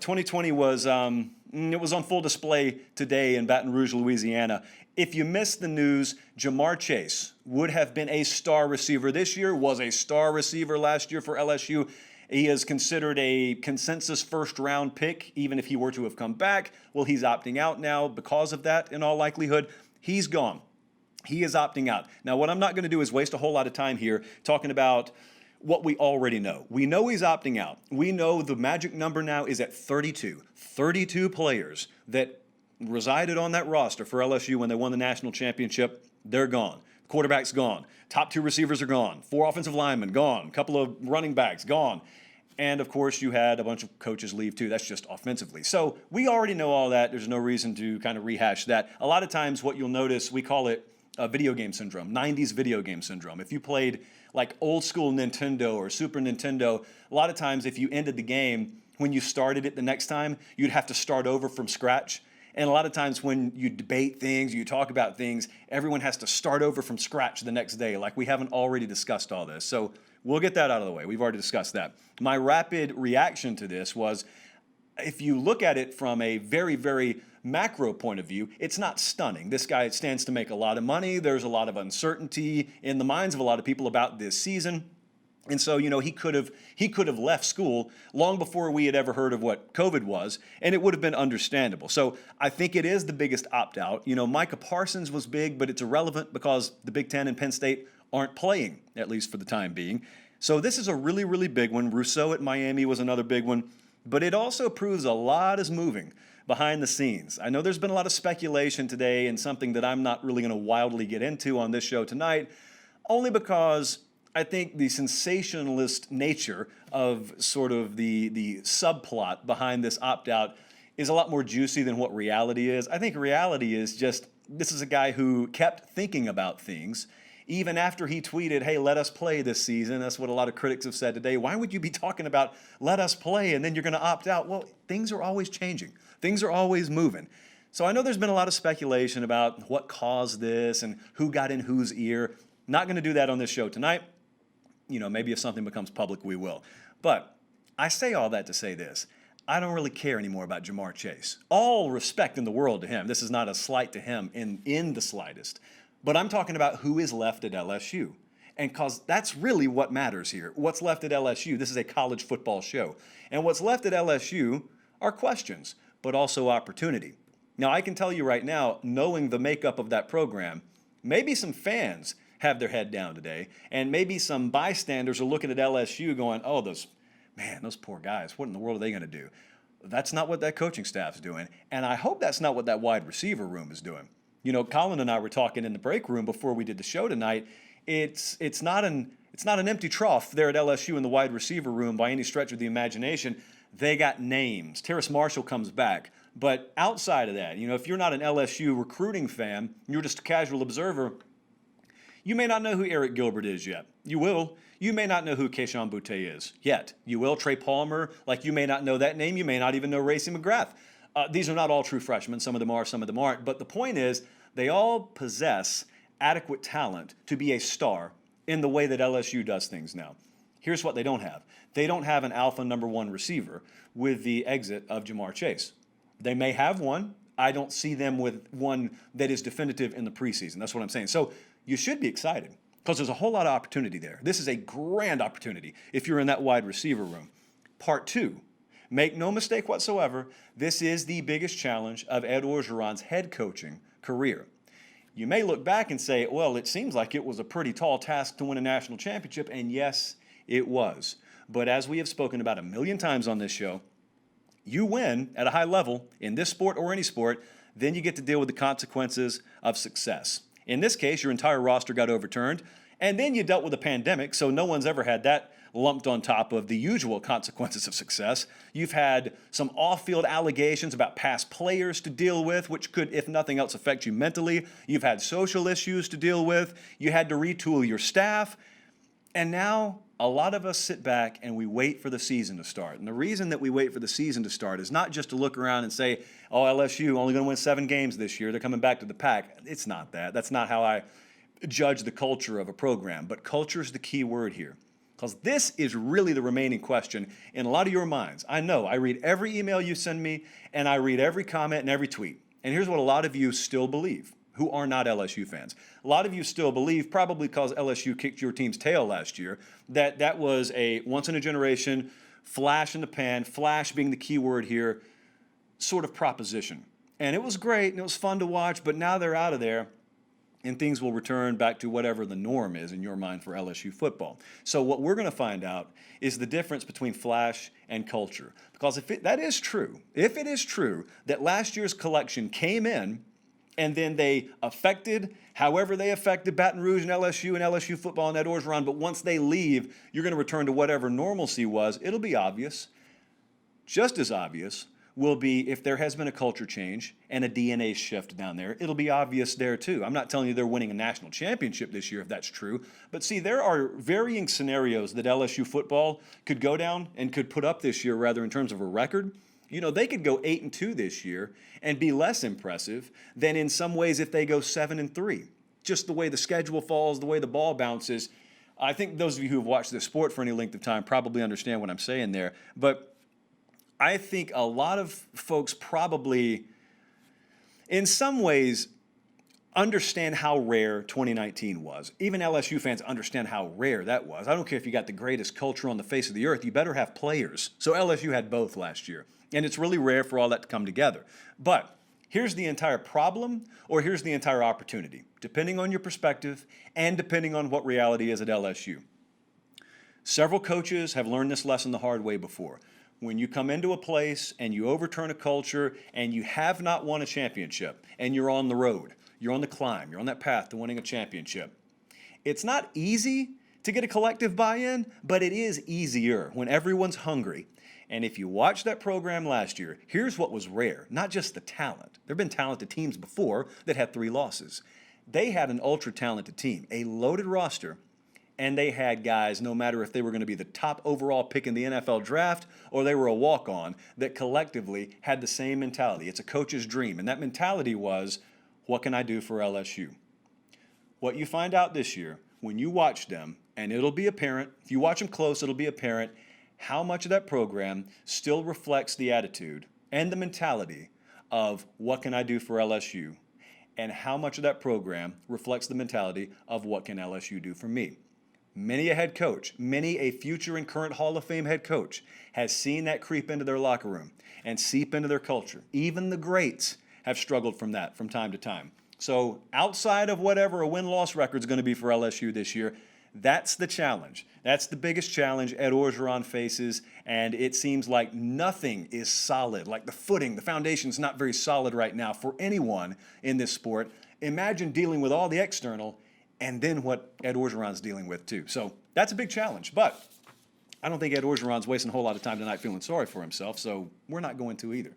2020 was it was on full display today in Baton Rouge, Louisiana. If you missed the news, Jamar Chase would have been a star receiver this year, was a star receiver last year for LSU. He is considered a consensus first-round pick, even if he were to have come back. Well, he's opting out now because of that, in all likelihood. He's gone. He is opting out. Now, what I'm not going to do is waste a whole lot of time here talking about what we already know. We know he's opting out. We know the magic number now is at 32. 32 players that resided on that roster for LSU when they won the national championship, they're gone. Quarterback's gone. Top 2 receivers are gone. 4 offensive linemen gone. A couple of running backs gone. And, of course, you had a bunch of coaches leave, too. That's just offensively. So we already know all that. There's no reason to kind of rehash that. A lot of times what you'll notice, we call it video game syndrome, 90s video game syndrome. If you played like old school Nintendo or Super Nintendo, a lot of times if you ended the game, when you started it the next time, you'd have to start over from scratch. And a lot of times when you debate things, you talk about things, everyone has to start over from scratch the next day. Like we haven't already discussed all this. So we'll get that out of the way. We've already discussed that. My rapid reaction to this was, if you look at it from a very, very macro point of view, it's not stunning. This guy stands to make a lot of money. There's a lot of uncertainty in the minds of a lot of people about this season. And so, he could have left school long before we had ever heard of what COVID was, and it would have been understandable. So I think it is the biggest opt-out. Micah Parsons was big, but it's irrelevant because the Big Ten and Penn State aren't playing, at least for the time being. So this is a really, really big one. Rousseau at Miami was another big one. But it also proves a lot is moving behind the scenes. I know there's been a lot of speculation today and something that I'm not really going to wildly get into on this show tonight, only because I think the sensationalist nature of sort of the subplot behind this opt-out is a lot more juicy than what reality is. I think reality is just, this is a guy who kept thinking about things. Even after he tweeted, hey, let us play this season, that's what a lot of critics have said today. Why would you be talking about let us play and then you're going to opt out? Well, things are always changing. Things are always moving. So I know there's been a lot of speculation about what caused this and who got in whose ear. Not going to do that on this show tonight. Maybe if something becomes public, we will. But I say all that to say this. I don't really care anymore about Jamar Chase. All respect in the world to him. This is not a slight to him in the slightest. But I'm talking about who is left at LSU. And because that's really what matters here. What's left at LSU? This is a college football show. And what's left at LSU are questions, but also opportunity. Now, I can tell you right now, knowing the makeup of that program, maybe some fans have their head down today, and maybe some bystanders are looking at LSU going, oh, those poor guys, what in the world are they going to do? That's not what that coaching staff's doing, and I hope that's not what that wide receiver room is doing. Colin and I were talking in the break room before we did the show tonight. It's not an empty trough there at LSU in the wide receiver room by any stretch of the imagination. They got names. Terrace Marshall comes back. But outside of that, if you're not an LSU recruiting fan, you're just a casual observer, you may not know who Eric Gilbert is yet. You will. You may not know who Keyshawn Boutte is yet. You will. Trey Palmer, you may not know that name. You may not even know Racy McGrath. These are not all true freshmen. Some of them are, some of them aren't. But the point is, they all possess adequate talent to be a star in the way that LSU does things now. Here's what they don't have. They don't have an alpha number 1 receiver with the exit of Jamar Chase. They may have one. I don't see them with one that is definitive in the preseason. That's what I'm saying. So you should be excited because there's a whole lot of opportunity there. This is a grand opportunity if you're in that wide receiver room. Part 2. Make no mistake whatsoever, this is the biggest challenge of Ed Orgeron's head coaching career. You may look back and say, well, it seems like it was a pretty tall task to win a national championship, and yes, it was. But as we have spoken about a million times on this show, you win at a high level in this sport or any sport, then you get to deal with the consequences of success. In this case, your entire roster got overturned, and then you dealt with a pandemic, so no one's ever had that lumped on top of the usual consequences of success. You've had some off-field allegations about past players to deal with, which could, if nothing else, affect you mentally. You've had social issues to deal with. You had to retool your staff. And now a lot of us sit back and we wait for the season to start. And the reason that we wait for the season to start is not just to look around and say, oh, LSU only going to win 7 games this year. They're coming back to the pack. It's not that. That's not how I judge the culture of a program. But culture is the key word here. Because this is really the remaining question in a lot of your minds. I know, I read every email you send me, and I read every comment and every tweet. And here's what a lot of you still believe who are not LSU fans. A lot of you still believe, probably because LSU kicked your team's tail last year, that that was a once-in-a-generation, flash in the pan, flash being the key word here, sort of proposition. And it was great, and it was fun to watch, but now they're out of there, and things will return back to whatever the norm is in your mind for LSU football. So what we're going to find out is the difference between flash and culture. Because if it is true that last year's collection came in and then they affected however they affected Baton Rouge and LSU football and Ed Orgeron, but once they leave, you're going to return to whatever normalcy was, it'll be obvious. Just as obvious will be if there has been a culture change and a DNA shift down there. It'll be obvious there too. I'm not telling you they're winning a national championship this year if that's true, but see, there are varying scenarios that LSU football could go down and could put up this year, rather, in terms of a record. You know, they could go 8-2 this year and be less impressive than in some ways if they go 7-3. Just the way the schedule falls, the way the ball bounces. I think those of you who have watched this sport for any length of time probably understand what I'm saying there, but I think a lot of folks probably, in some ways, understand how rare 2019 was. Even LSU fans understand how rare that was. I don't care if you got the greatest culture on the face of the earth, you better have players. So LSU had both last year. And it's really rare for all that to come together. But here's the entire problem, or here's the entire opportunity, depending on your perspective and depending on what reality is at LSU. Several coaches have learned this lesson the hard way before. When you come into a place and you overturn a culture and you have not won a championship and you're on the road, you're on the climb, you're on that path to winning a championship, it's not easy to get a collective buy-in, but it is easier when everyone's hungry. And if you watch that program last year, here's what was rare, not just the talent. There have been talented teams before that had 3 losses. They had an ultra-talented team, a loaded roster, and they had guys, no matter if they were going to be the top overall pick in the NFL draft or they were a walk-on, that collectively had the same mentality. It's a coach's dream, and that mentality was, what can I do for LSU? What you find out this year, when you watch them, and it'll be apparent, if you watch them close, it'll be apparent how much of that program still reflects the attitude and the mentality of what can I do for LSU, and how much of that program reflects the mentality of what can LSU do for me. Many a head coach, many a future and current Hall of Fame head coach has seen that creep into their locker room and seep into their culture. Even the greats have struggled from that from time to time. So outside of whatever a win-loss record is going to be for LSU this year, that's the challenge. That's the biggest challenge Ed Orgeron faces, and it seems like nothing is solid. Like the footing, the foundation's not very solid right now for anyone in this sport. Imagine dealing with all the external and then what Ed Orgeron's dealing with too. So that's a big challenge, but I don't think Ed Orgeron's wasting a whole lot of time tonight feeling sorry for himself, so we're not going to either.